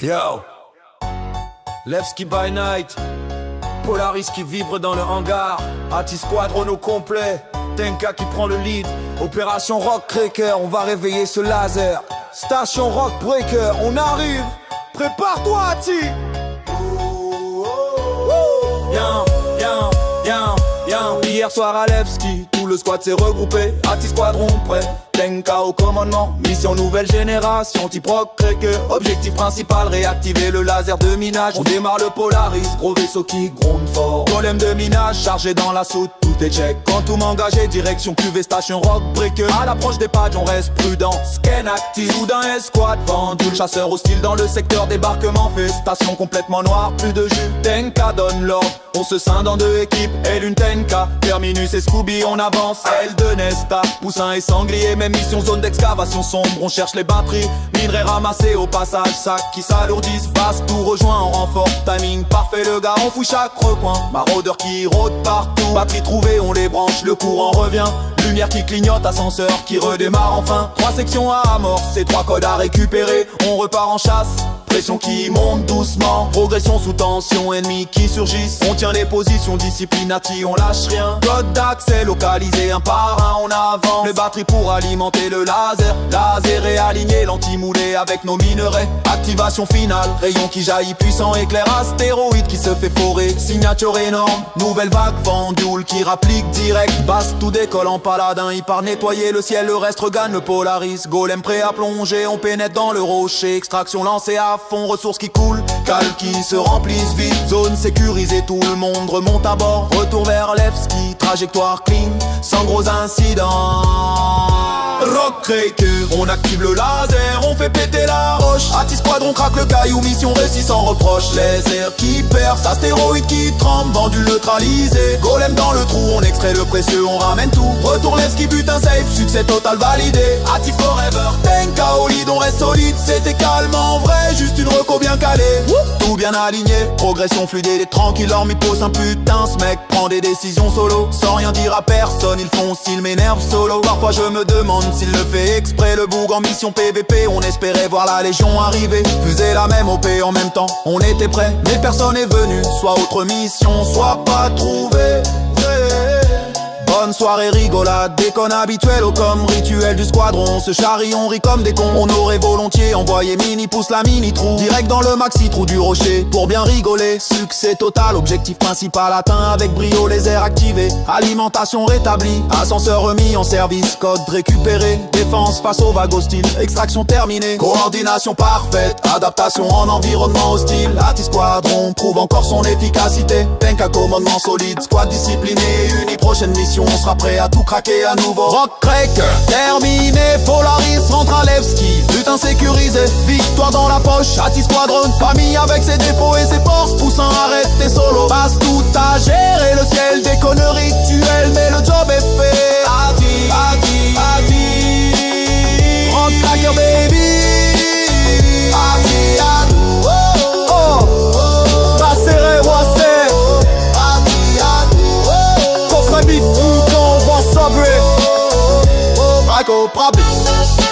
Yo, Levski by night, Polaris qui vibre dans le hangar, Ati Squadron au complet, Tenka qui prend le lead, Opération Rock Cracker, on va réveiller ce laser. Station Rock Breaker, on arrive, prépare-toi Ati. Hier soir à Levski, tout le squad s'est regroupé, Ati Squadron prêt, Tenka au commandement, mission nouvelle génération, type Rock Cracker. Objectif principal, réactiver le laser de minage. On démarre le Polaris, gros vaisseau qui gronde fort. Golem de minage, chargé dans la soute, tout est check. Quantum engagé, direction QV Station Rock Breaker. À l'approche des pads, on reste prudent, scan active. Soudain escouade, vendu, le chasseur hostile dans le secteur débarquement. Fait station complètement noire, plus de jus. Tenka donne l'ordre, on se scinde en deux équipes. Elle une Tenka, Terminus et Scooby, on avance. Elle de Nesta, Poussin et Sanglier. Même mission zone d'excavation sombre, on cherche les batteries. Minerais ramassés au passage, sacs qui s'alourdissent. Passe tout rejoint en renfort, timing parfait le gars, on fouille chaque recoin. Maraudeur qui rôde partout, batterie trouvée, on les branche, le courant revient. Lumière qui clignote, ascenseur qui redémarre enfin. 3 sections à amorcer, 3 codes à récupérer. On repart en chasse, pression qui monte doucement. Progression sous tension, ennemis qui surgissent. On tient les positions, disciplinati, on lâche rien. Code d'accès localisé, un par un, on avance. Les batteries pour alimenter le laser. Laser est aligné, l'anti-moulé avec nos minerais. Activation finale, rayon qui jaillit puissant, éclair astéroïde qui se fait forer. Signature énorme, nouvelle vague, Vandule qui rapplique direct. Basse tout décolle en paladin, il part nettoyer le ciel, le reste regagne le Polaris. Golem prêt à plonger, on pénètre dans le rocher. Extraction lancée à fond, ressources qui coulent, cales qui se remplissent vite. Zone sécurisée, tout le monde remonte à bord. Retour vers Levski, trajectoire clean, sans gros incidents. Rock Cracker, on active le laser, on fait péter la roche. Ati Squadron craque le caillou, mission réussie sans reproche. Laser qui perce, astéroïde qui tremble, vendu neutralisé. Golem dans le trou, on extrait le précieux, on ramène tout. Retour Levski, butin safe, succès total validé. Ati forever, Tenka au lead, on reste solide. C'était calme en vrai, juste une reco bien calée. Tout bien aligné, progression fluide et tranquille. L'orme il pose un putain, ce mec prend des décisions solo. Sans rien dire à personne, ils font s'il m'énerve solo. Parfois je me demande s'il le fait exprès. Le boug en mission PVP, on espérait voir la légion arriver. Fusée la même OP en même temps, on était prêt. Mais personne est venu, soit autre mission, soit pas trouvé. Bonne soirée rigolade, déconne habituel au comme rituel du squadron. On se charrie, on rit comme des cons. On aurait volontiers envoyé mini pousse la mini trou direct dans le maxi trou du rocher pour bien rigoler. Succès total, objectif principal atteint avec brio, les airs activés. Alimentation rétablie, ascenseur remis en service, code récupéré. Défense face aux vagues hostiles, extraction terminée. Coordination parfaite, adaptation en environnement hostile. Ati Squadron prouve encore son efficacité. Tenka commandement solide, squad discipliné, uni prochaine mission. On sera prêt à tout craquer à nouveau. Rock Cracker, terminé. Polaris rentre à Levski, butin sécurisé, victoire dans la poche. Ati Squadron, famille avec ses défauts et ses forces. Poussin, arrête tes solos. Passe tout à gérer le ciel, des conneries rituelles, mais le job est fait. Ati, Ati, Ati, Rock Cracker baby. Ati, Ati, oh, oh, oh. Passeré, voici. Ati, Ati, coffre bifou. Subway, Michael Probably.